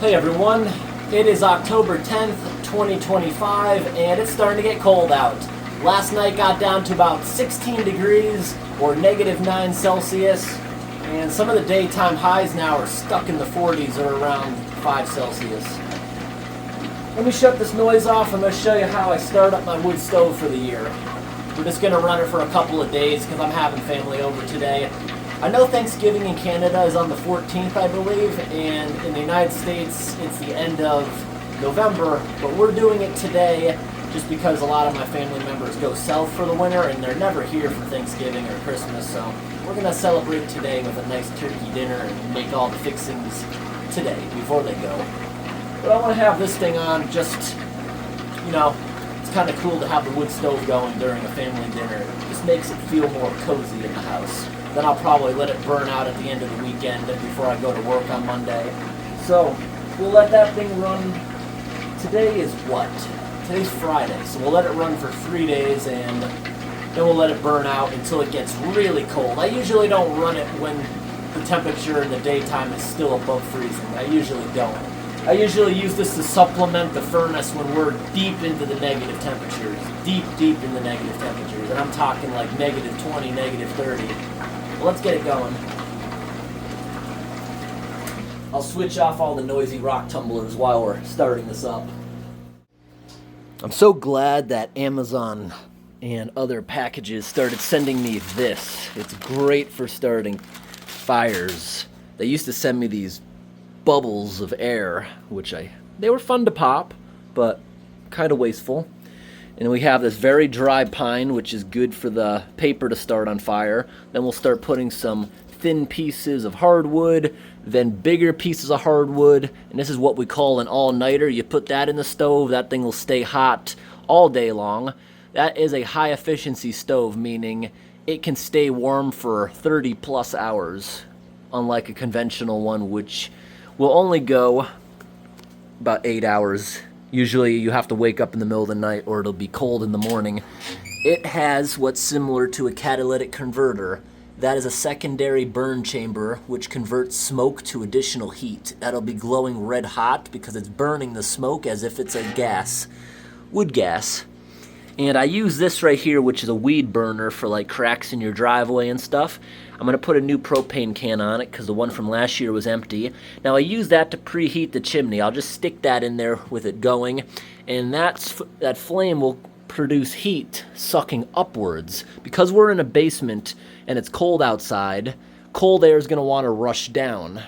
Hey everyone, it is October 10th, 2025, and it's starting to get cold out. Last night got down to about 16 degrees or -9 Celsius, and some of the daytime highs now are stuck in the 40s or around 5 Celsius. Let me shut this noise off. I'm going to show you how I start up my wood stove for the year. We're just going to run it for a couple of days because I'm having family over today. I know Thanksgiving in Canada is on the 14th, I believe, and in the United States it's the end of November, but we're doing it today just because a lot of my family members go south for the winter and they're never here for Thanksgiving or Christmas, so we're going to celebrate today with a nice turkey dinner and make all the fixings today before they go. But I want to have this thing on just, it's kind of cool to have the wood stove going during a family dinner. It just makes it feel more cozy in the house. Then I'll probably let it burn out at the end of the weekend before I go to work on Monday. So we'll let that thing run. Today is what? Today's Friday, so we'll let it run for 3 days and then we'll let it burn out until it gets really cold. I usually don't run it when the temperature in the daytime is still above freezing. I usually don't. I usually use this to supplement the furnace when we're deep into the negative temperatures. Deep in the negative temperatures. And I'm talking like -20, -30. Let's get it going. I'll switch off all the noisy rock tumblers while we're starting this up. I'm so glad that Amazon and other packages started sending me this. It's great for starting fires. They used to send me these bubbles of air, they were fun to pop, but kind of wasteful. And we have this very dry pine, which is good for the paper to start on fire. Then we'll start putting some thin pieces of hardwood, then bigger pieces of hardwood, and this is what we call an all-nighter. You put that in the stove, that thing will stay hot all day long. That is a high-efficiency stove, meaning it can stay warm for 30 plus hours, unlike a conventional one, which will only go about 8 hours. Usually you have to wake up in the middle of the night or it'll be cold in the morning. It has what's similar to a catalytic converter. That is a secondary burn chamber which converts smoke to additional heat. That'll be glowing red hot because it's burning the smoke as if it's a gas, wood gas. And I use this right here, which is a weed burner for like cracks in your driveway and stuff. I'm going to put a new propane can on it because the one from last year was empty. Now I use that to preheat the chimney. I'll just stick that in there with it going, and that flame will produce heat sucking upwards. Because we're in a basement and it's cold outside, cold air is going to want to rush down.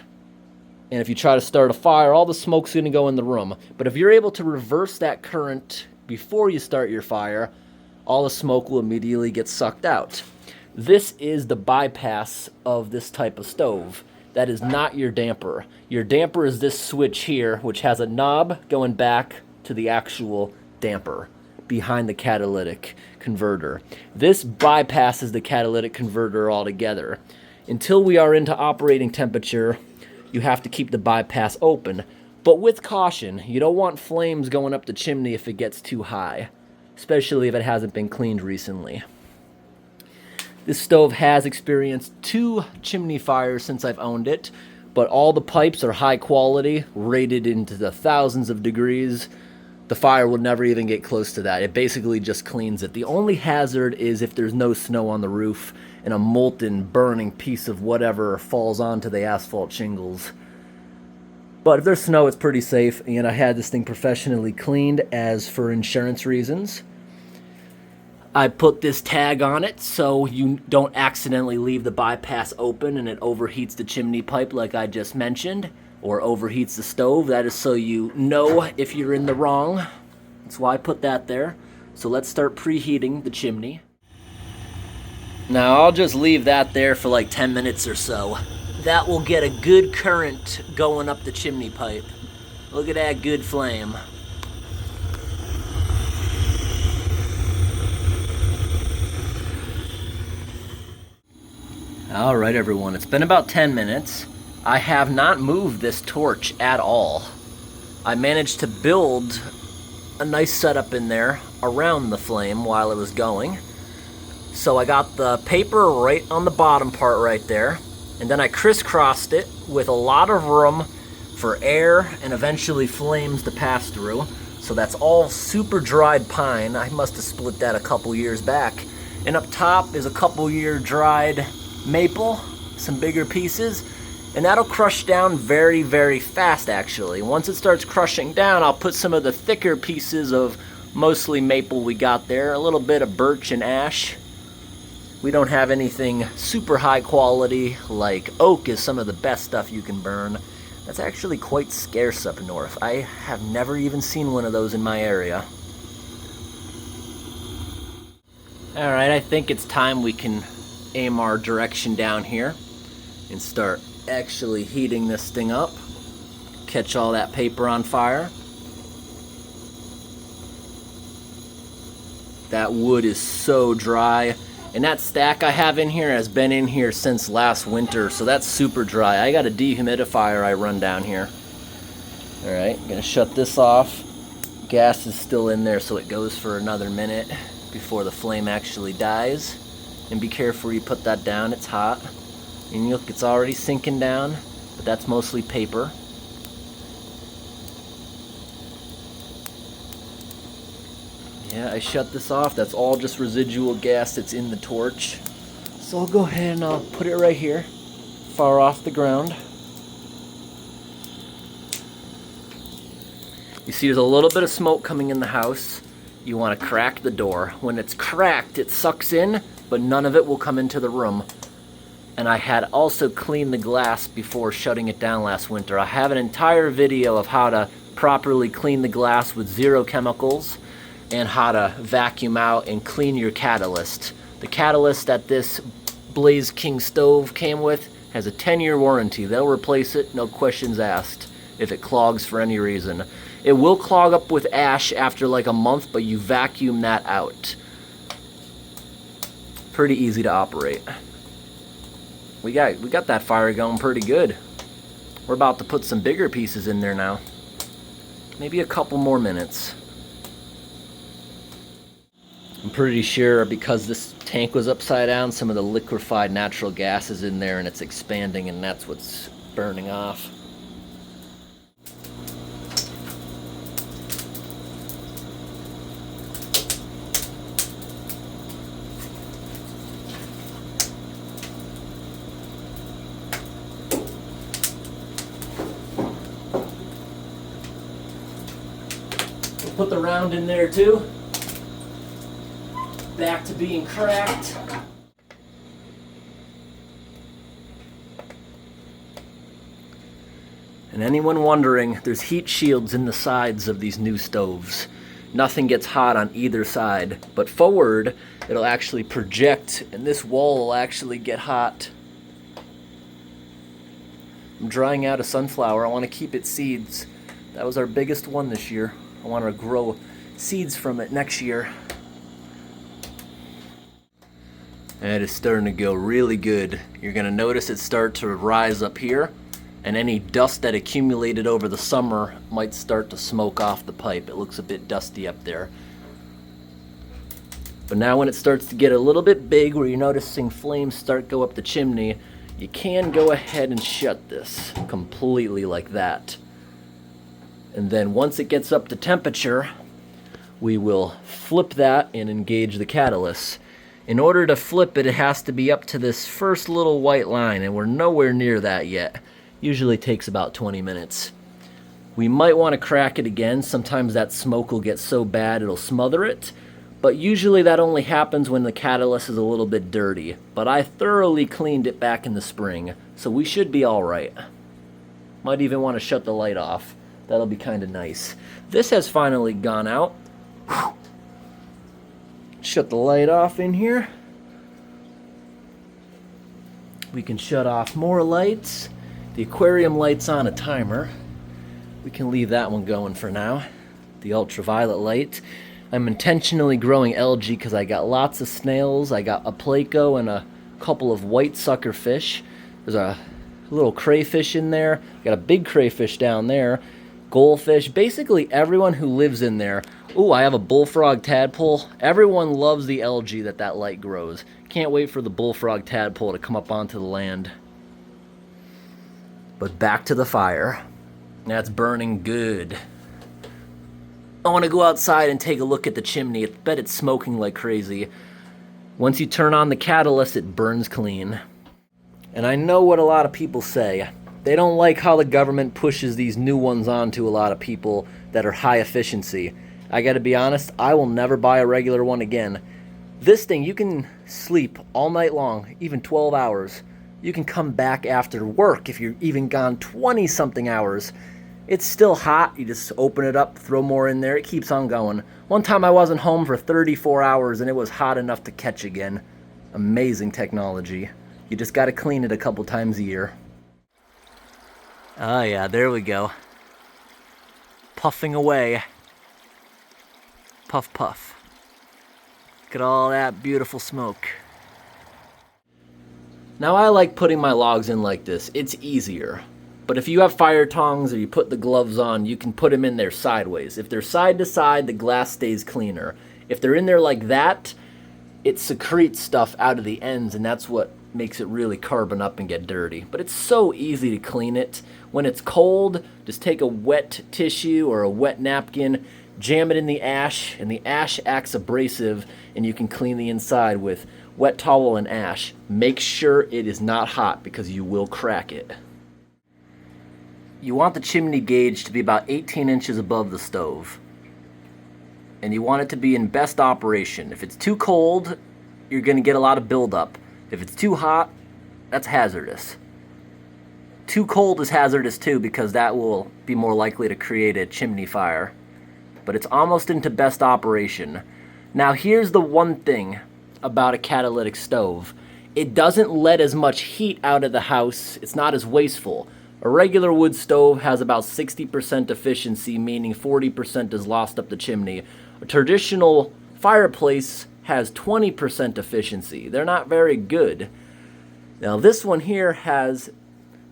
And if you try to start a fire, all the smoke's going to go in the room. But if you're able to reverse that current before you start your fire, all the smoke will immediately get sucked out. This is the bypass of this type of stove. That is not your damper. Your damper is this switch here, which has a knob going back to the actual damper behind the catalytic converter. This bypasses the catalytic converter altogether. Until we are into operating temperature, you have to keep the bypass open. But with caution, you don't want flames going up the chimney if it gets too high, especially if it hasn't been cleaned recently. This stove has experienced 2 chimney fires since I've owned it, but all the pipes are high quality, rated into the thousands of degrees. The fire will never even get close to that. It basically just cleans it. The only hazard is if there's no snow on the roof and a molten, burning piece of whatever falls onto the asphalt shingles. But if there's snow, it's pretty safe, and I had this thing professionally cleaned as for insurance reasons. I put this tag on it so you don't accidentally leave the bypass open and it overheats the chimney pipe like I just mentioned, or overheats the stove. That is so you know if you're in the wrong. That's why I put that there. So let's start preheating the chimney. Now I'll just leave that there for like 10 minutes or so. That will get a good current going up the chimney pipe. Look at that good flame. All right, everyone, it's been about 10 minutes. I have not moved this torch at all. I managed to build a nice setup in there around the flame while it was going. So I got the paper right on the bottom part right there, and then I crisscrossed it with a lot of room for air and eventually flames to pass through. So that's all super dried pine. I must have split that a couple years back. And up top is a couple year dried maple, some bigger pieces, and that'll crush down very, very fast actually. Once it starts crushing down, I'll put some of the thicker pieces of mostly maple we got there, a little bit of birch and ash. We don't have anything super high quality like oak is some of the best stuff you can burn. That's actually quite scarce up north. I have never even seen one of those in my area. Alright, I think it's time we can aim our direction down here and start actually heating this thing up. Catch all that paper on fire. That wood is so dry. And that stack I have in here has been in here since last winter, so that's super dry. I got a dehumidifier I run down here. Alright, I'm gonna shut this off. Gas is still in there, so it goes for another minute before the flame actually dies. And be careful where you put that down, it's hot. And look, it's already sinking down, but that's mostly paper. Yeah, I shut this off. That's all just residual gas that's in the torch. So I'll go ahead and I'll put it right here, far off the ground. You see there's a little bit of smoke coming in the house. You want to crack the door. When it's cracked, it sucks in, but none of it will come into the room. And I had also cleaned the glass before shutting it down last winter. I have an entire video of how to properly clean the glass with 0 chemicals and how to vacuum out and clean your catalyst. The catalyst that this Blaze King stove came with has a 10-year warranty. They'll replace it, no questions asked, if it clogs for any reason. It will clog up with ash after like a month, but you vacuum that out. Pretty easy to operate. We got that fire going pretty good. We're about to put some bigger pieces in there now. Maybe a couple more minutes. I'm pretty sure because this tank was upside down, some of the liquefied natural gas is in there and it's expanding, and that's what's burning off. We'll put the round in there too. Back to being cracked. And anyone wondering, there's heat shields in the sides of these new stoves. Nothing gets hot on either side, but forward it'll actually project and this wall will actually get hot. I'm drying out a sunflower. I want to keep it seeds. That was our biggest one this year. I want to grow seeds from it next year. And it is starting to go really good. You're going to notice it start to rise up here, and any dust that accumulated over the summer might start to smoke off the pipe. It looks a bit dusty up there. But now when it starts to get a little bit big, where you're noticing flames start go up the chimney, you can go ahead and shut this completely like that. And then once it gets up to temperature, we will flip that and engage the catalyst. In order to flip it, it has to be up to this first little white line, and we're nowhere near that yet. Usually takes about 20 minutes. We might want to crack it again. Sometimes that smoke will get so bad it'll smother it, but usually that only happens when the catalyst is a little bit dirty. But I thoroughly cleaned it back in the spring, so we should be all right. Might even want to shut the light off. That'll be kind of nice. This has finally gone out. Shut the light off in here. We can shut off more lights. The aquarium light's on a timer. We can leave that one going for now. The ultraviolet light. I'm intentionally growing algae because I got lots of snails. I got a pleco and a couple of white sucker fish. There's a little crayfish in there. Got a big crayfish down there. Goldfish. Basically everyone who lives in there. Ooh, I have a bullfrog tadpole. Everyone loves the algae that light grows. Can't wait for the bullfrog tadpole to come up onto the land. But back to the fire. That's burning good. I want to go outside and take a look at the chimney. I bet it's smoking like crazy. Once you turn on the catalyst, it burns clean. And I know what a lot of people say. They don't like how the government pushes these new ones on to a lot of people that are high efficiency. I gotta be honest, I will never buy a regular one again. This thing, you can sleep all night long, even 12 hours. You can come back after work if you're even gone 20-something hours. It's still hot. You just open it up, throw more in there. It keeps on going. One time I wasn't home for 34 hours and it was hot enough to catch again. Amazing technology. You just got to clean it a couple times a year. Oh yeah, there we go. Puffing away. Puff, puff. Look at all that beautiful smoke. Now I like putting my logs in like this. It's easier. But if you have fire tongs or you put the gloves on, you can put them in there sideways. If they're side to side, the glass stays cleaner. If they're in there like that, it secretes stuff out of the ends, and that's what makes it really carbon up and get dirty. But it's so easy to clean it. When it's cold, just take a wet tissue or a wet napkin, jam it in the ash, and the ash acts abrasive, and you can clean the inside with wet towel and ash. Make sure it is not hot because you will crack it. You want the chimney gauge to be about 18 inches above the stove. And you want it to be in best operation. If it's too cold, you're going to get a lot of buildup. If it's too hot, that's hazardous. Too cold is hazardous too because that will be more likely to create a chimney fire. But it's almost into best operation. Now here's the one thing about a catalytic stove. It doesn't let as much heat out of the house. It's not as wasteful. A regular wood stove has about 60% efficiency, meaning 40% is lost up the chimney. A traditional fireplace has 20% efficiency. They're not very good. Now this one here has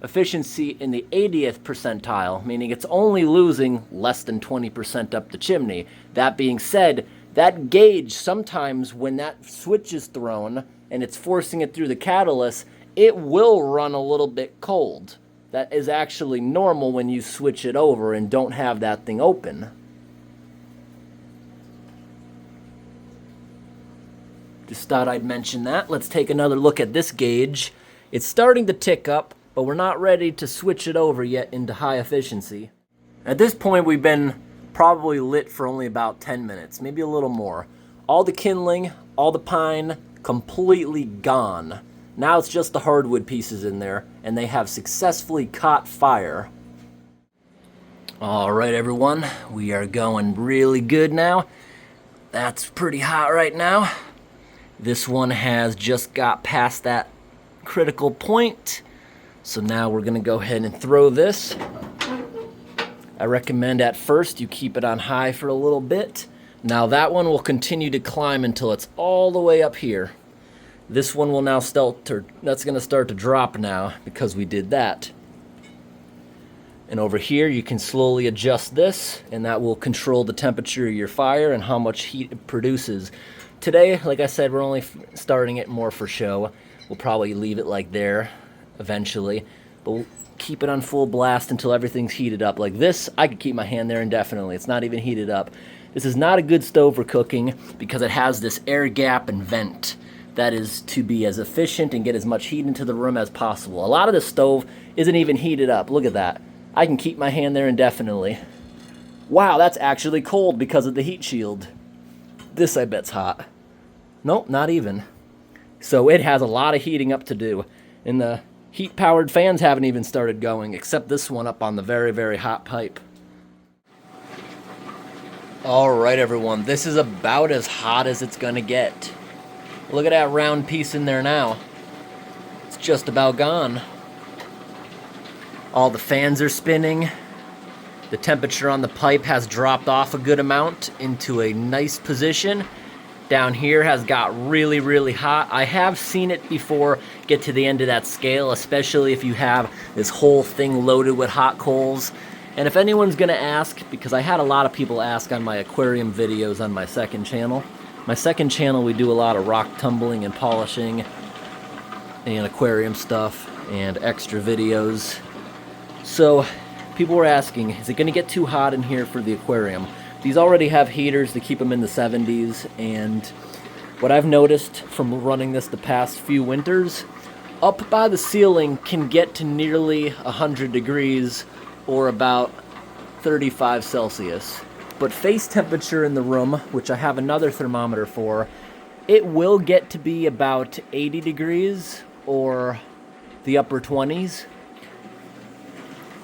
efficiency in the 80th percentile, meaning it's only losing less than 20% up the chimney. That being said, that gauge, sometimes when that switch is thrown and it's forcing it through the catalyst, it will run a little bit cold. That is actually normal when you switch it over and don't have that thing open. Just thought I'd mention that. Let's take another look at this gauge. It's starting to tick up, but we're not ready to switch it over yet into high efficiency. At this point, we've been probably lit for only about 10 minutes, maybe a little more. All the kindling, all the pine, completely gone. Now it's just the hardwood pieces in there, and they have successfully caught fire. All right, everyone, we are going really good now. That's pretty hot right now. This one has just got past that critical point. So now we're gonna go ahead and throw this. I recommend at first you keep it on high for a little bit. Now that one will continue to climb until it's all the way up here. This one will now that's gonna start to drop now because we did that. And over here you can slowly adjust this, and that will control the temperature of your fire and how much heat it produces. Today, like I said, we're only starting it more for show. We'll probably leave it like there eventually, but we'll keep it on full blast until everything's heated up. Like this, I could keep my hand there indefinitely. It's not even heated up. This is not a good stove for cooking because it has this air gap and vent. That is to be as efficient and get as much heat into the room as possible. A lot of the stove isn't even heated up. Look at that. I can keep my hand there indefinitely. Wow, that's actually cold because of the heat shield. This I bet's hot. Nope, not even. So it has a lot of heating up to do. And the heat-powered fans haven't even started going, except this one up on the very, very hot pipe. All right, everyone, this is about as hot as it's gonna get. Look at that round piece in there now. It's just about gone. All the fans are spinning. The temperature on the pipe has dropped off a good amount into a nice position. Down here has got really, really hot. I have seen it before get to the end of that scale, especially if you have this whole thing loaded with hot coals. And if anyone's gonna ask, because I had a lot of people ask on my aquarium videos on my second channel. My second channel, we do a lot of rock tumbling and polishing and aquarium stuff and extra videos. So people were asking, is it going to get too hot in here for the aquarium? These already have heaters to keep them in the 70s, and what I've noticed from running this the past few winters, up by the ceiling can get to nearly 100 degrees or about 35 Celsius. But face temperature in the room, which I have another thermometer for, it will get to be about 80 degrees or the upper 20s.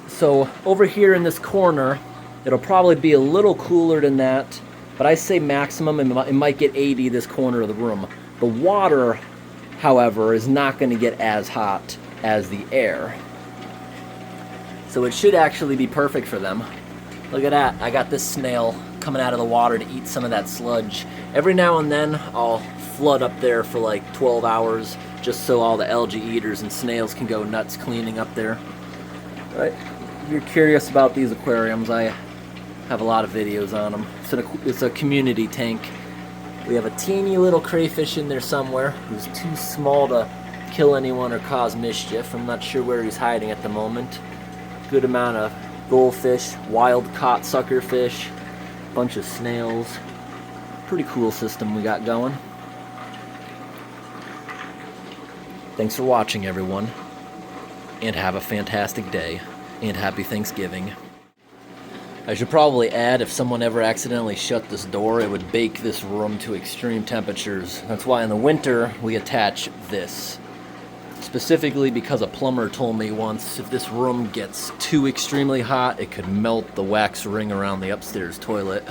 So over here in this corner, it'll probably be a little cooler than that, but I say maximum, it might get 80 this corner of the room. The water, however, is not going to get as hot as the air. So it should actually be perfect for them. Look at that, I got this snail coming out of the water to eat some of that sludge. Every now and then I'll flood up there for like 12 hours just so all the algae eaters and snails can go nuts cleaning up there. Right. If you're curious about these aquariums, I have a lot of videos on them. It's a community tank. We have a teeny little crayfish in there somewhere who's too small to kill anyone or cause mischief. I'm not sure where he's hiding at the moment. Good amount of goldfish, wild caught suckerfish, bunch of snails. Pretty cool system we got going. Thanks for watching, everyone, and have a fantastic day, and happy Thanksgiving. I should probably add, if someone ever accidentally shut this door, it would bake this room to extreme temperatures. That's why in the winter we attach this. Specifically because a plumber told me once, if this room gets too extremely hot, it could melt the wax ring around the upstairs toilet.